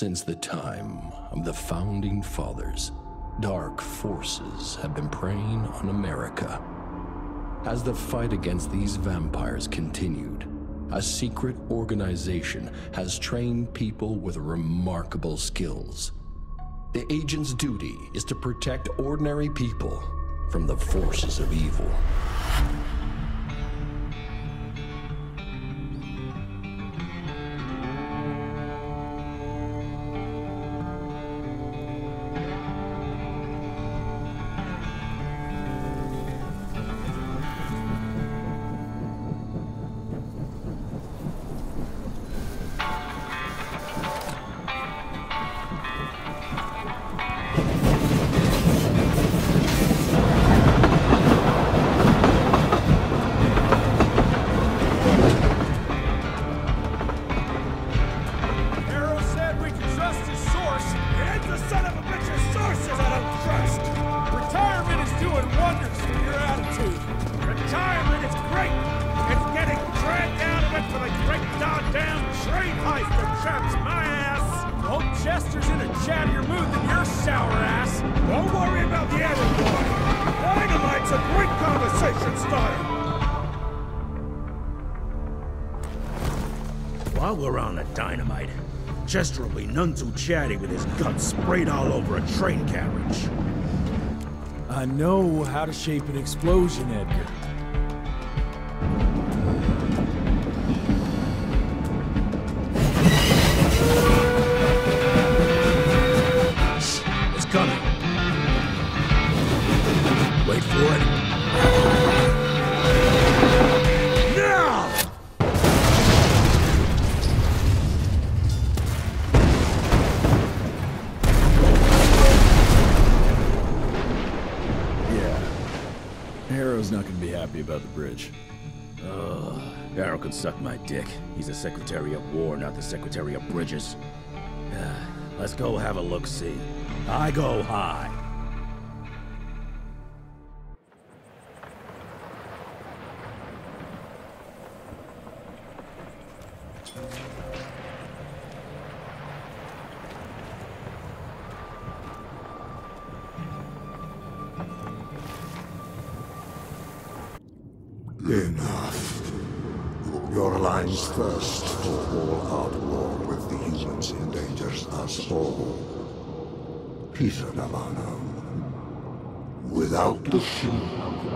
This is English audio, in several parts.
Since the time of the Founding Fathers, dark forces have been preying on America. As the fight against these vampires continued, a secret organization has trained people with remarkable skills. The agent's duty is to protect ordinary people from the forces of evil. While we're on the dynamite, Chester will be none too chatty with his guts sprayed all over a train carriage. I know how to shape an explosion, Edgar. It's coming. Wait for it. Not gonna be happy about the bridge. Arrow can suck my dick. He's the Secretary of War, not the Secretary of Bridges. Let's go have a look-see. I go high. Enough. Your line's thirst for all-out war with the humans endangers us all. Peter Delano. Without the sheep.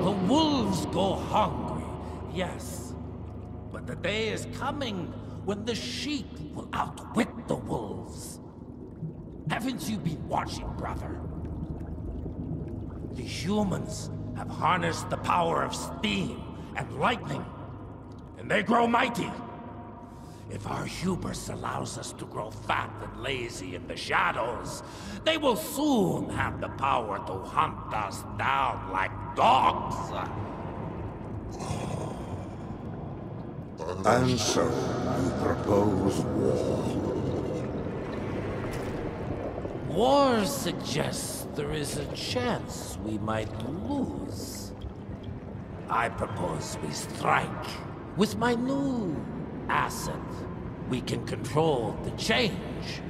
The wolves go hungry, yes. But the day is coming when the sheep will outwit the wolves. Haven't you been watching, brother? The humans have harnessed the power of steam and lightning, and they grow mighty. If our hubris allows us to grow fat and lazy in the shadows, they will soon have the power to hunt us down like dogs. And so, you propose war. War suggests there is a chance we might lose. I propose we strike. With my new asset, we can control the change.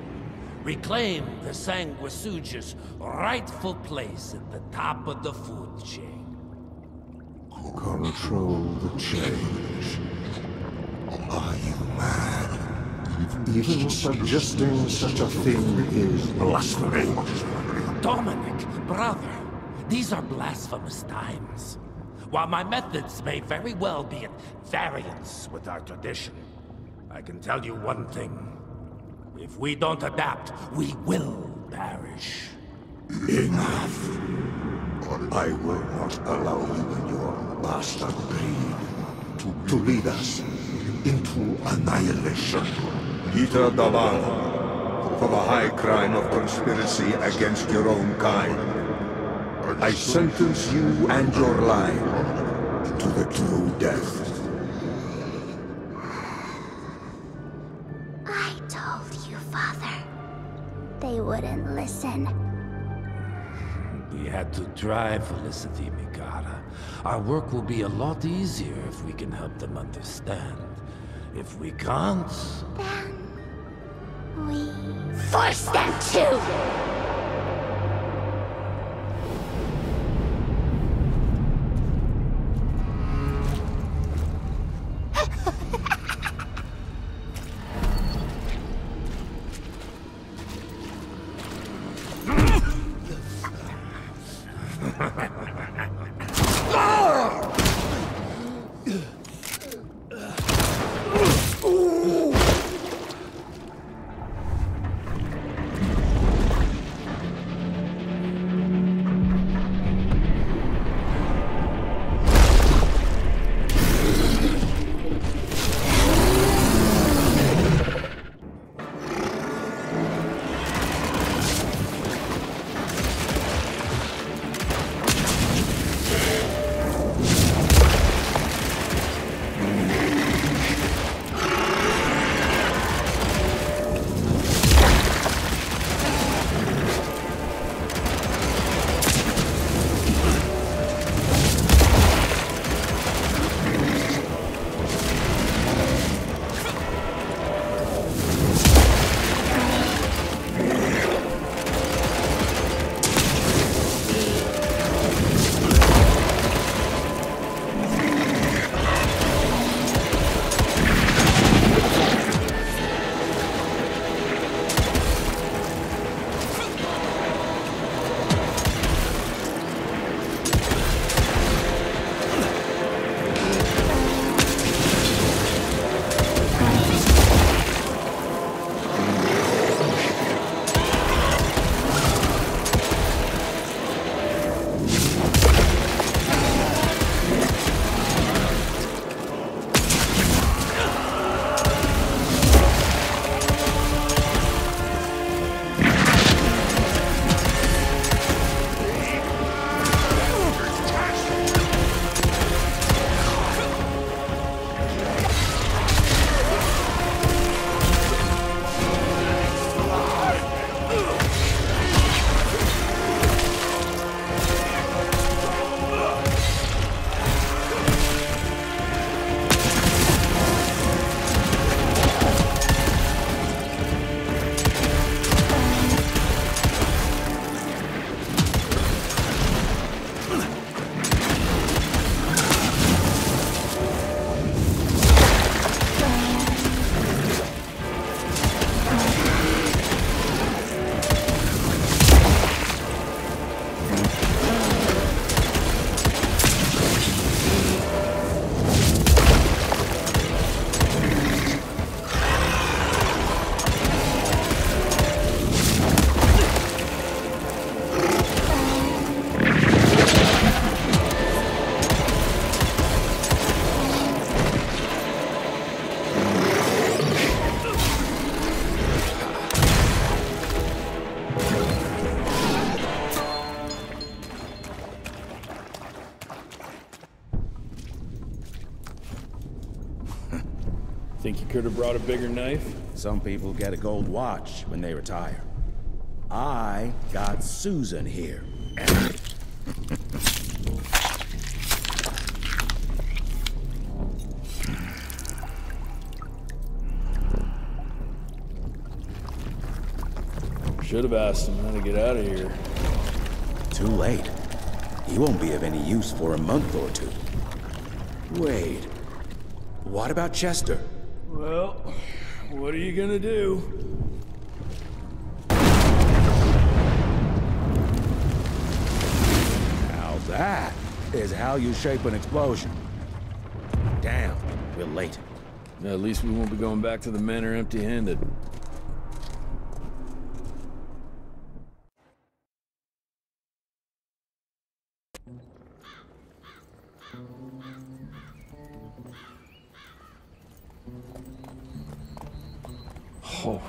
Reclaim the Sanguisuge's rightful place at the top of the food chain. Control the change. Are you mad? Even suggesting such a thing is blasphemy. Dominic, brother, these are blasphemous times. While my methods may very well be at variance with our tradition, I can tell you one thing. If we don't adapt, we will perish. Enough. I will not allow you and your bastard greed to lead us into annihilation. Peter Delano, for the high crime of conspiracy against your own kind, I sentence you and your line to the true death. I told you, Father. They wouldn't listen. We had to try, Felicity, Mikata. Our work will be a lot easier if we can help them understand. If we can't... Then... We force them to! Think you could have brought a bigger knife? Some people get a gold watch when they retire. I got Susan here. Should have asked him how to get out of here. Too late. He won't be of any use for a month or two. Wait. What about Chester? Well, what are you gonna do? Now that is how you shape an explosion. Damn, we're late. At least we won't be going back to the manor empty-handed. Oh,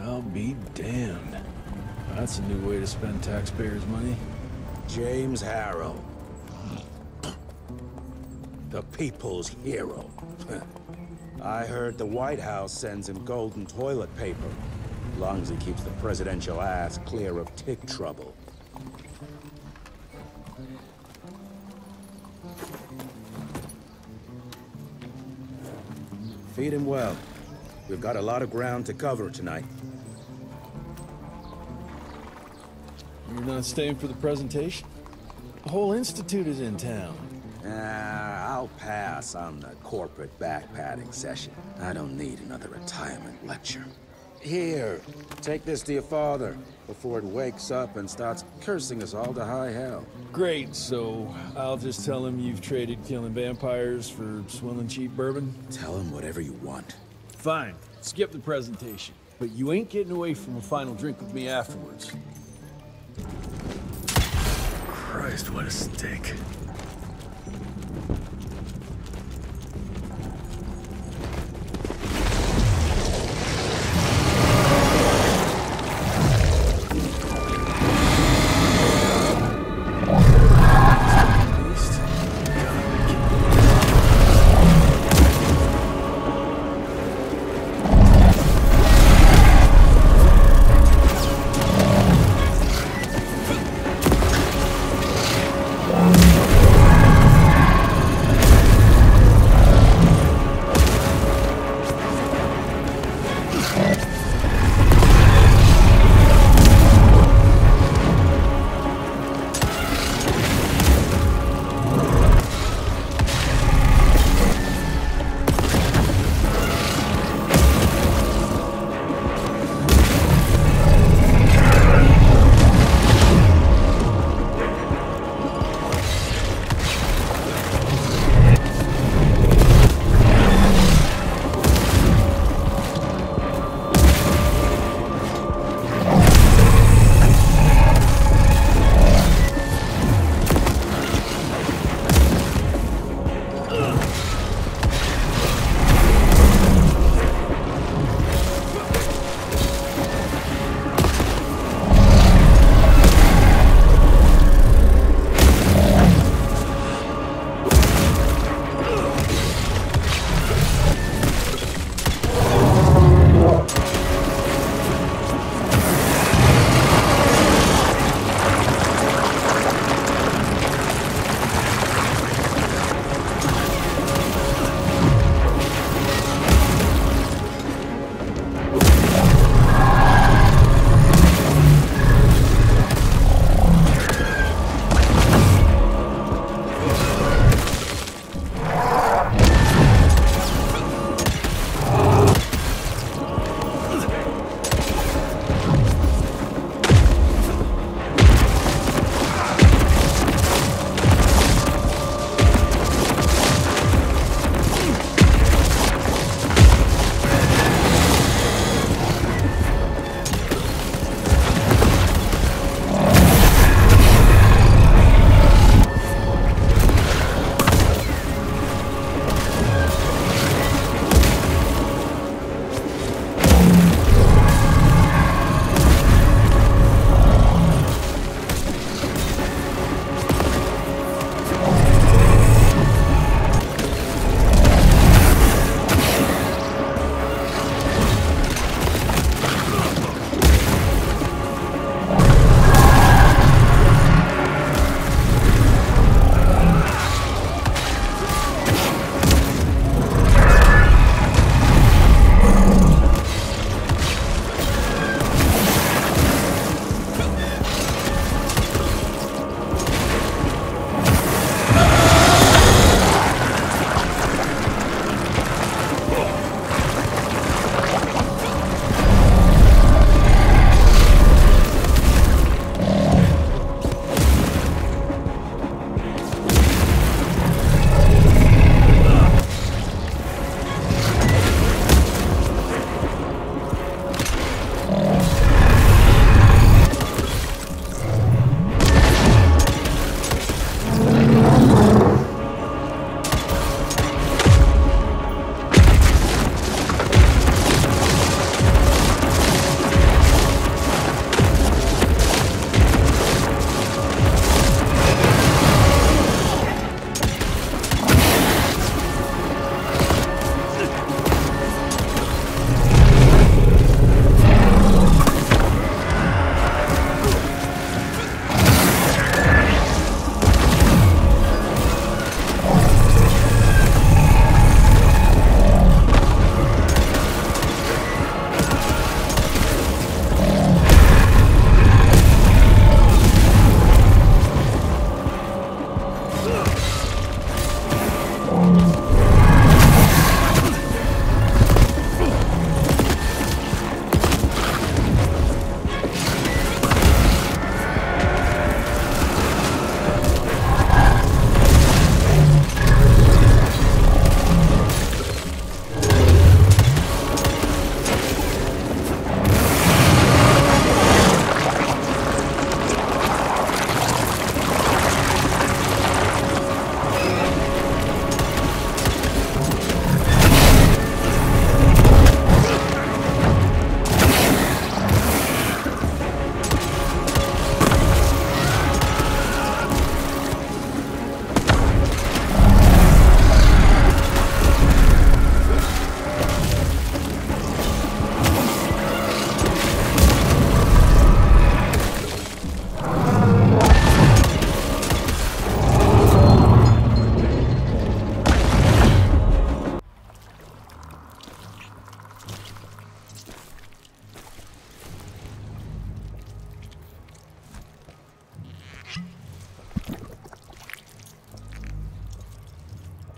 I'll be damned. That's a new way to spend taxpayers' money. James Harrow. The people's hero. I heard the White House sends him golden toilet paper, as long as he keeps the presidential ass clear of tick trouble. Feed him well. We've got a lot of ground to cover tonight. You're not staying for the presentation? The whole institute is in town. I'll pass on the corporate backpatting session. I don't need another retirement lecture. Here, take this to your father before it wakes up and starts cursing us all to high hell. Great, so I'll just tell him you've traded killing vampires for swilling cheap bourbon? Tell him whatever you want. Fine, skip the presentation. But you ain't getting away from a final drink with me afterwards. Christ, what a stink.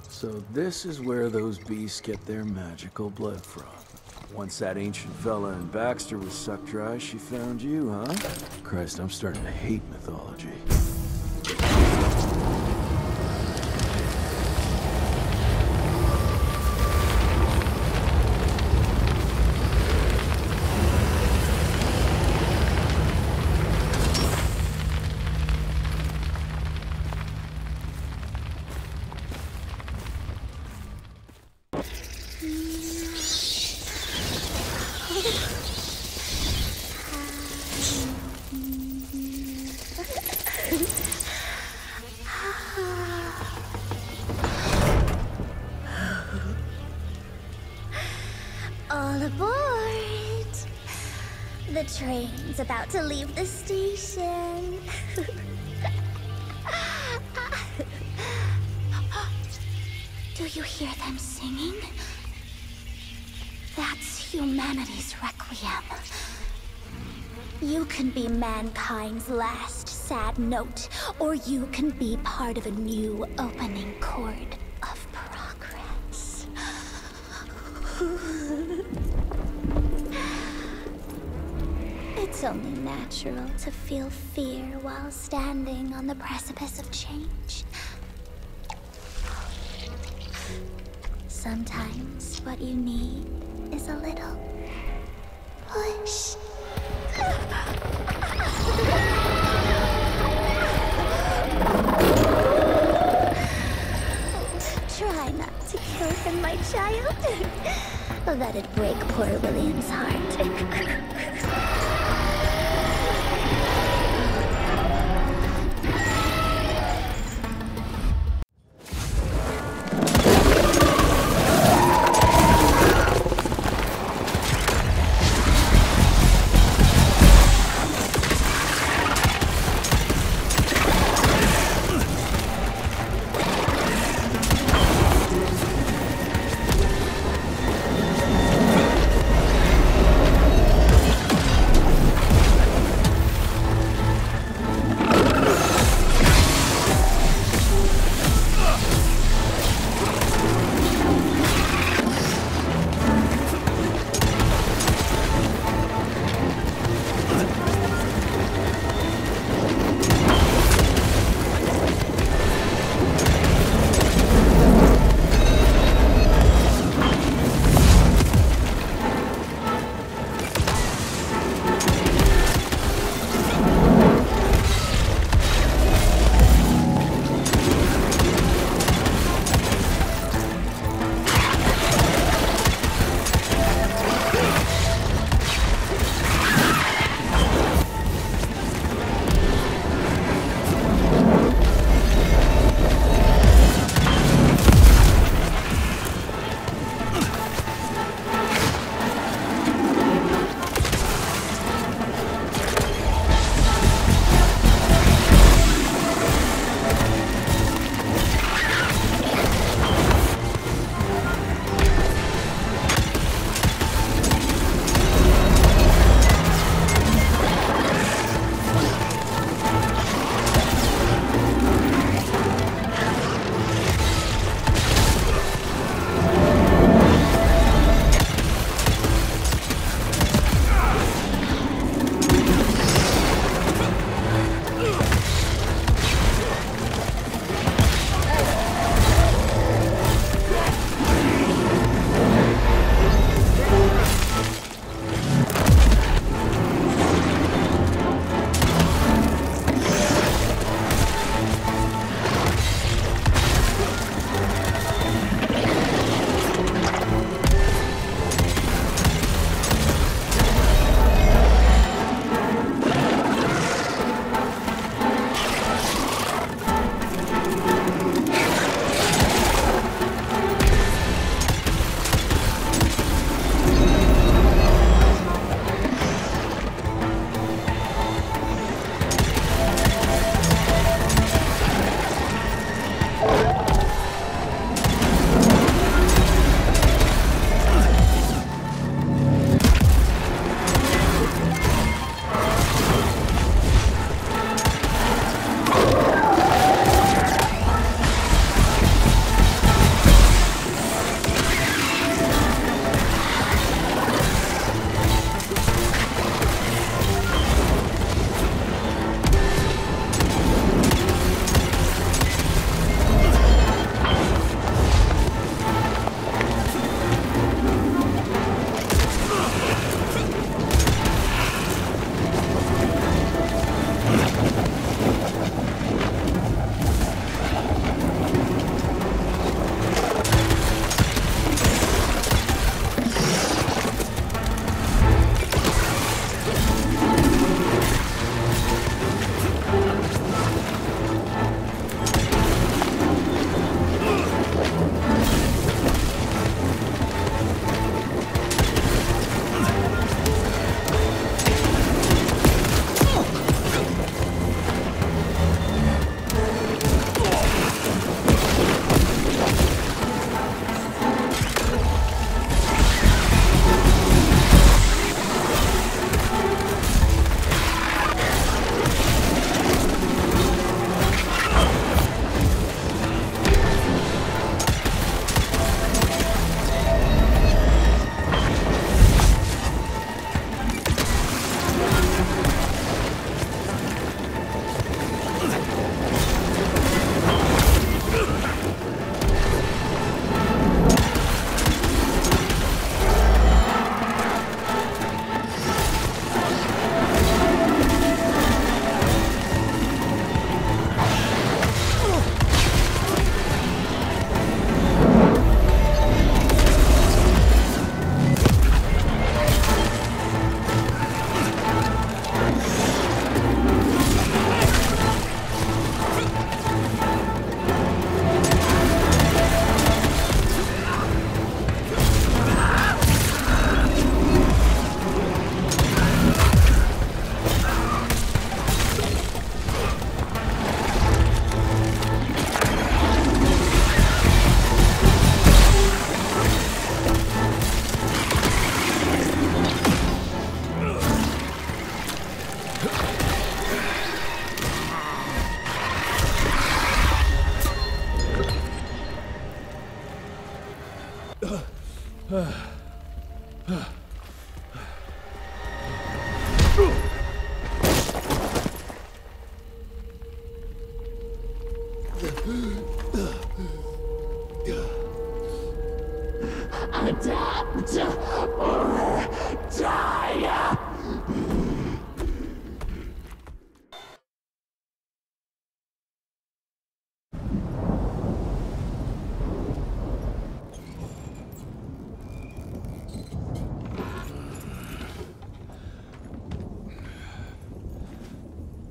So this is where those beasts get their magical blood from. Once that ancient fella in Baxter was sucked dry, she found you, huh? Christ, I'm starting to hate mythology. All aboard! The train's about to leave the station. Do you hear them singing? That's humanity's requiem. You can be mankind's last sad note, or you can be part of a new opening chord of progress. It's only natural to feel fear while standing on the precipice of change. Sometimes what you need is a little push. Try not to kill him, my child. That'd break poor William's heart.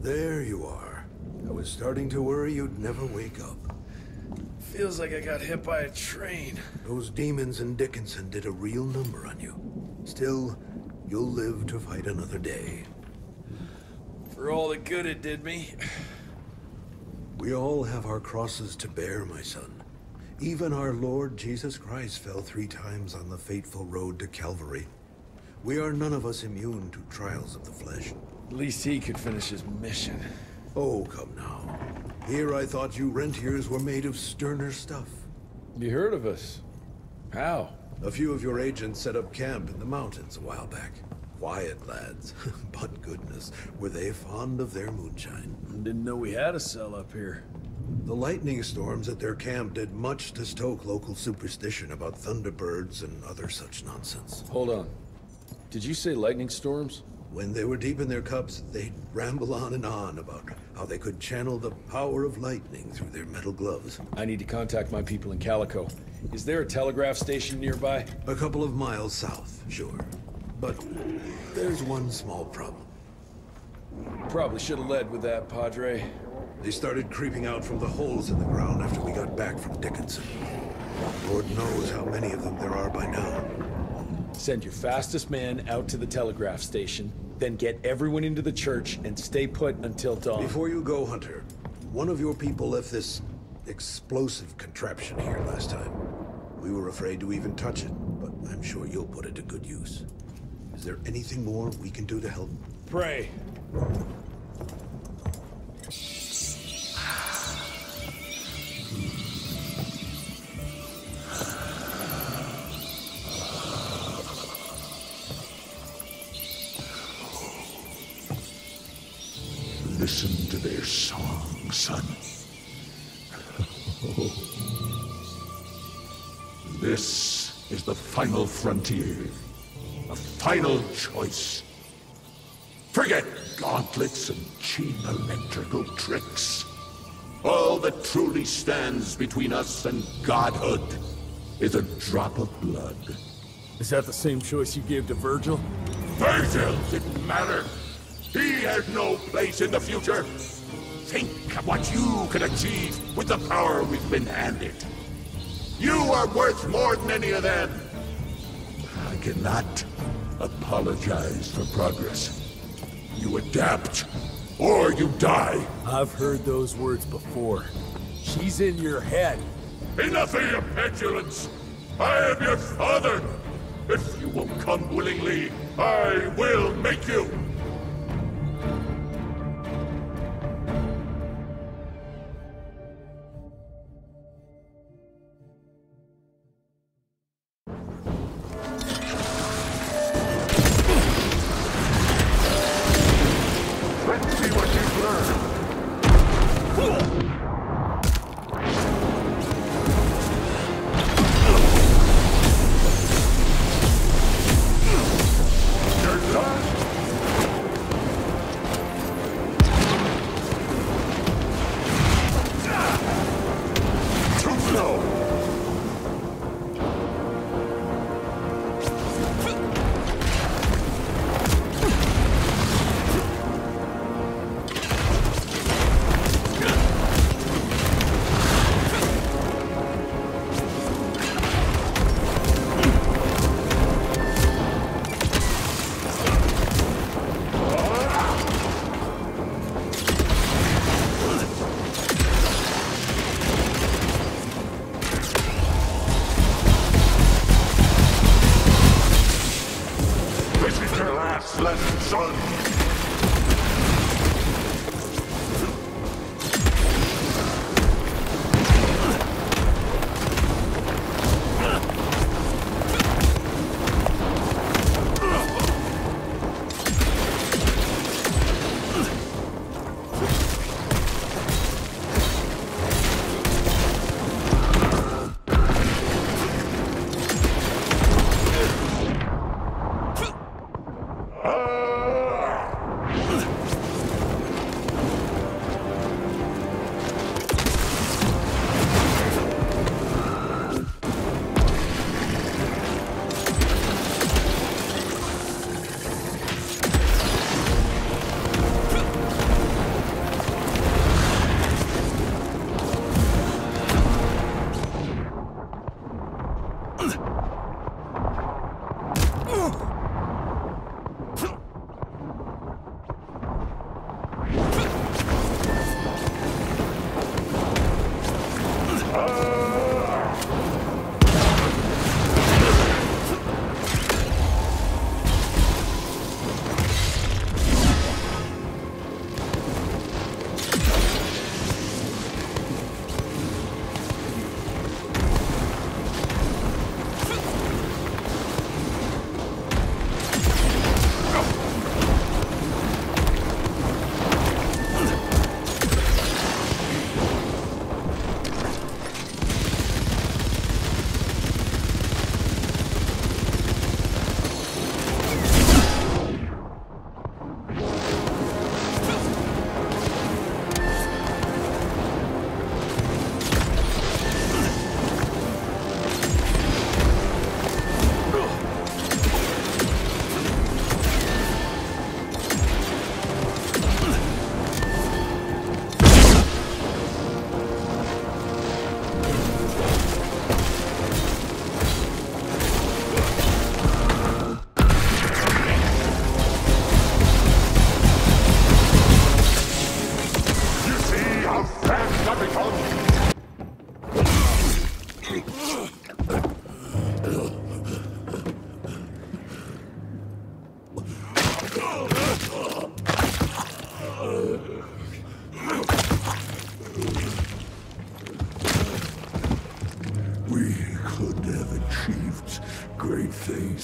There you are. I was starting to worry you'd never wake up. Feels like I got hit by a train. Those demons in Dickinson did a real number on you. Still, you'll live to fight another day. For all the good it did me. We all have our crosses to bear, my son. Even our Lord Jesus Christ fell 3 times on the fateful road to Calvary. We are none of us immune to trials of the flesh. At least he could finish his mission. Oh, come now. Here I thought you Rentiers were made of sterner stuff. You heard of us? How? A few of your agents set up camp in the mountains a while back. Quiet lads, but goodness, were they fond of their moonshine. Didn't know we had a cell up here. The lightning storms at their camp did much to stoke local superstition about thunderbirds and other such nonsense. Hold on. Did you say lightning storms? When they were deep in their cups, they'd ramble on and on about how they could channel the power of lightning through their metal gloves. I need to contact my people in Calico. Is there a telegraph station nearby? A couple of miles south, sure. But there's one small problem. Probably should have led with that, Padre. They started creeping out from the holes in the ground after we got back from Dickinson. Lord knows how many of them there are by now. Send your fastest man out to the telegraph station, then get everyone into the church and stay put until dawn. Before you go, Hunter, one of your people left this explosive contraption here last time. We were afraid to even touch it, but I'm sure you'll put it to good use. Is there anything more we can do to help? Pray. Listen to their song, son. This is the final frontier. A final choice. Forget gauntlets and cheap electrical tricks. All that truly stands between us and godhood is a drop of blood. Is that the same choice you gave to Virgil? Virgil didn't matter. He had no place in the future. Think of what you can achieve with the power we've been handed. You are worth more than any of them. I cannot apologize for progress. You adapt, or you die. I've heard those words before. She's in your head. Enough of your petulance. I am your father. If you won't come willingly, I will make you.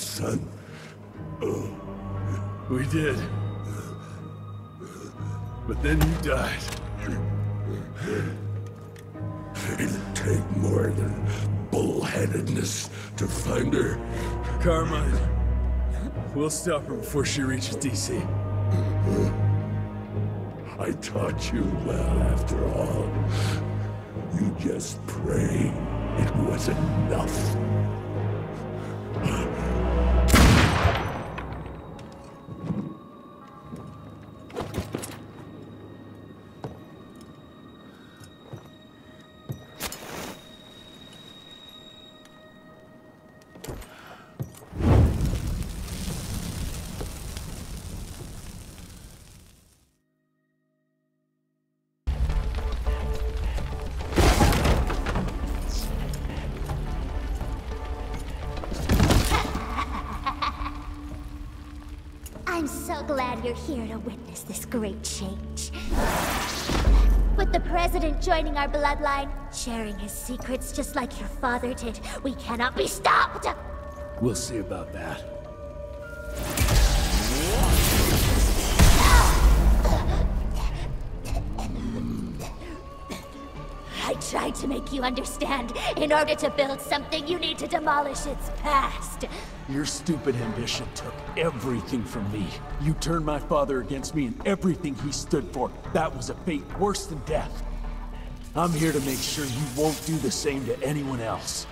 son. We did. But then you died. It'll take more than bullheadedness to find her. Carmine, we'll stop her before she reaches DC. I taught you well after all. You just pray it was enough. I'm so glad you're here to witness this great change. With the President joining our bloodline, sharing his secrets just like your father did, we cannot be stopped! We'll see about that. I tried to make you understand. In order to build something, you need to demolish its past. Your stupid ambition took everything from me. You turned my father against me and everything he stood for. That was a fate worse than death. I'm here to make sure you won't do the same to anyone else.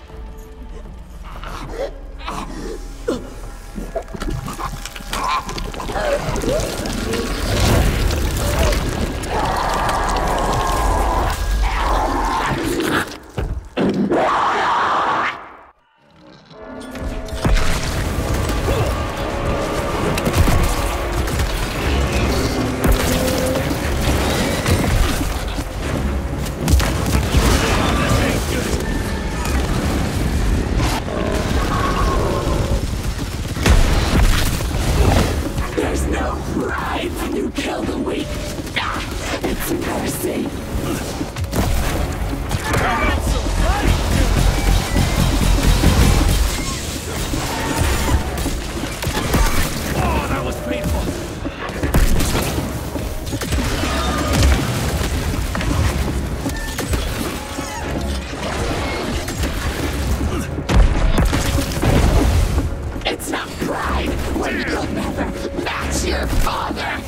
There's no pride when you kill the weak. It's mercy. Oh, that was painful. It's not pride when you'll never match your father.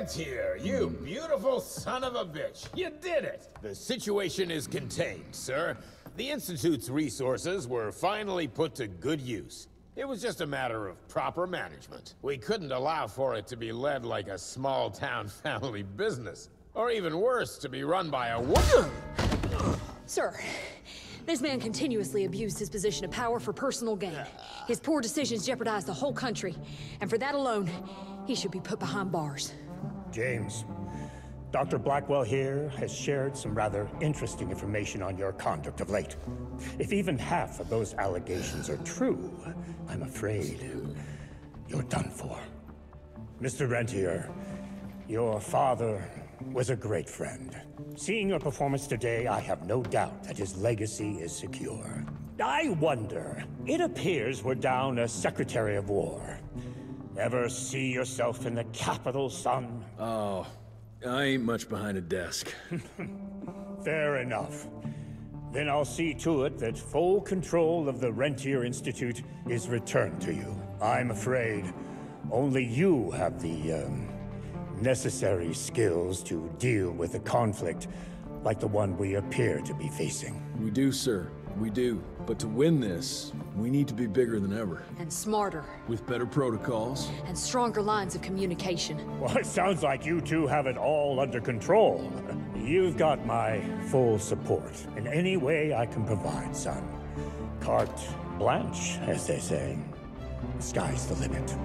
Rentier, you beautiful son of a bitch. You did it! The situation is contained, sir. The Institute's resources were finally put to good use. It was just a matter of proper management. We couldn't allow for it to be led like a small-town family business. Or even worse, to be run by a woman. Sir, this man continuously abused his position of power for personal gain. His poor decisions jeopardized the whole country, and for that alone, he should be put behind bars. James, Dr. Blackwell here has shared some rather interesting information on your conduct of late. If even half of those allegations are true, I'm afraid you're done for. Mr. Rentier, your father was a great friend. Seeing your performance today, I have no doubt that his legacy is secure. I wonder, it appears we're down a Secretary of War. Ever see yourself in the capital, son? Oh, I ain't much behind a desk. Fair enough. Then I'll see to it that full control of the Rentier Institute is returned to you. I'm afraid only you have the, necessary skills to deal with a conflict like the one we appear to be facing. We do, sir. We do. But to win this, we need to be bigger than ever. And smarter. With better protocols. And stronger lines of communication. Well, it sounds like you two have it all under control. You've got my full support in any way I can provide, son. Carte blanche, as they say. The sky's the limit.